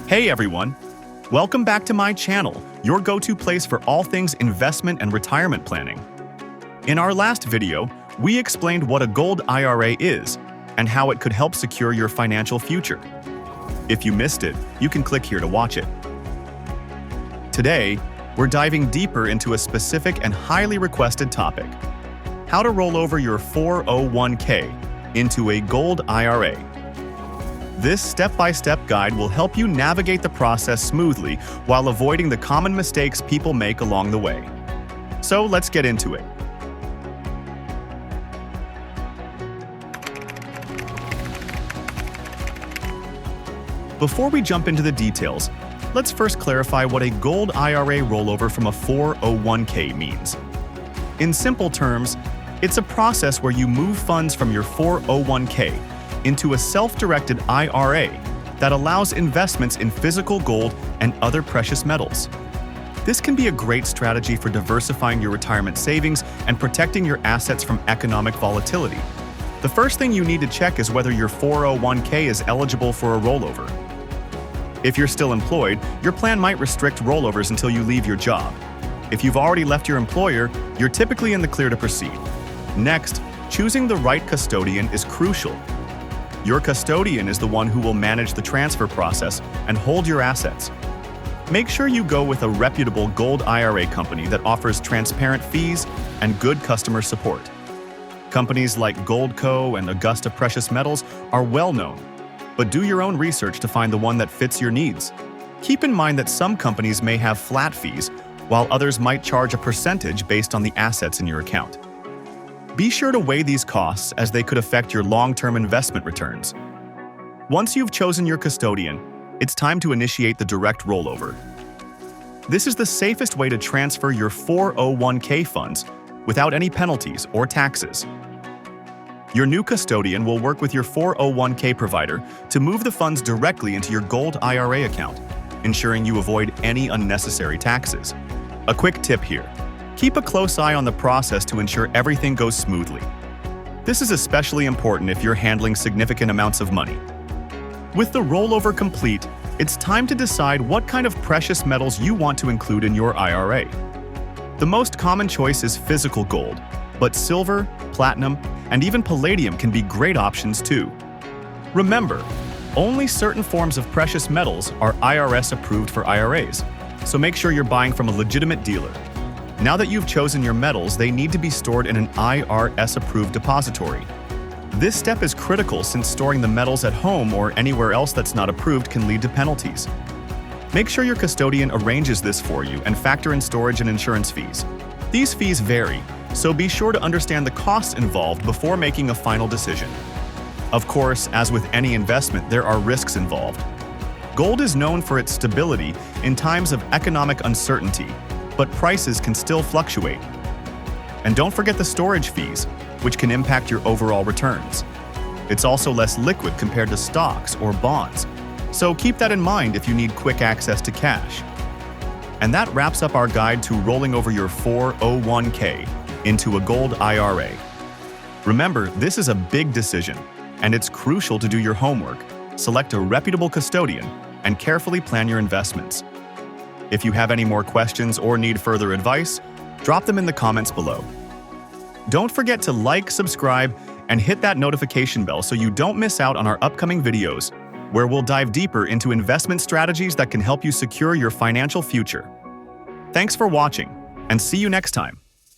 Hey everyone! Welcome back to my channel, your go-to place for all things investment and retirement planning. In our last video, we explained what a Gold IRA is and how it could help secure your financial future. If you missed it, you can click here to watch it. Today, we're diving deeper into a specific and highly requested topic: how to roll over your 401k into a Gold IRA. This step-by-step guide will help you navigate the process smoothly while avoiding the common mistakes people make along the way. So let's get into it. Before we jump into the details, let's first clarify what a Gold IRA rollover from a 401k means. In simple terms, it's a process where you move funds from your 401k into a self-directed IRA that allows investments in physical gold and other precious metals. This can be a great strategy for diversifying your retirement savings and protecting your assets from economic volatility. The first thing you need to check is whether your 401k is eligible for a rollover. If you're still employed, your plan might restrict rollovers until you leave your job. If you've already left your employer, you're typically in the clear to proceed. Next, choosing the right custodian is crucial. Your custodian is the one who will manage the transfer process and hold your assets. Make sure you go with a reputable Gold IRA company that offers transparent fees and good customer support. Companies like Gold Co. and Augusta Precious Metals are well known, but do your own research to find the one that fits your needs. Keep in mind that some companies may have flat fees, while others might charge a percentage based on the assets in your account. Be sure to weigh these costs as they could affect your long-term investment returns. Once you've chosen your custodian, it's time to initiate the direct rollover. This is the safest way to transfer your 401k funds without any penalties or taxes. Your new custodian will work with your 401k provider to move the funds directly into your Gold IRA account, ensuring you avoid any unnecessary taxes. A quick tip here: keep a close eye on the process to ensure everything goes smoothly. This is especially important if you're handling significant amounts of money. With the rollover complete, it's time to decide what kind of precious metals you want to include in your IRA. The most common choice is physical gold, but silver, platinum, and even palladium can be great options too. Remember, only certain forms of precious metals are IRS approved for IRAs, so make sure you're buying from a legitimate dealer. Now that you've chosen your metals, they need to be stored in an IRS-approved depository. This step is critical since storing the metals at home or anywhere else that's not approved can lead to penalties. Make sure your custodian arranges this for you and factor in storage and insurance fees. These fees vary, so be sure to understand the costs involved before making a final decision. Of course, as with any investment, there are risks involved. Gold is known for its stability in times of economic uncertainty, but prices can still fluctuate. And don't forget the storage fees, which can impact your overall returns. It's also less liquid compared to stocks or bonds, so keep that in mind if you need quick access to cash. And that wraps up our guide to rolling over your 401k into a Gold IRA. Remember, this is a big decision, and it's crucial to do your homework, select a reputable custodian, and carefully plan your investments. If you have any more questions or need further advice, drop them in the comments below. Don't forget to like, subscribe, and hit that notification bell so you don't miss out on our upcoming videos, where we'll dive deeper into investment strategies that can help you secure your financial future. Thanks for watching, and see you next time.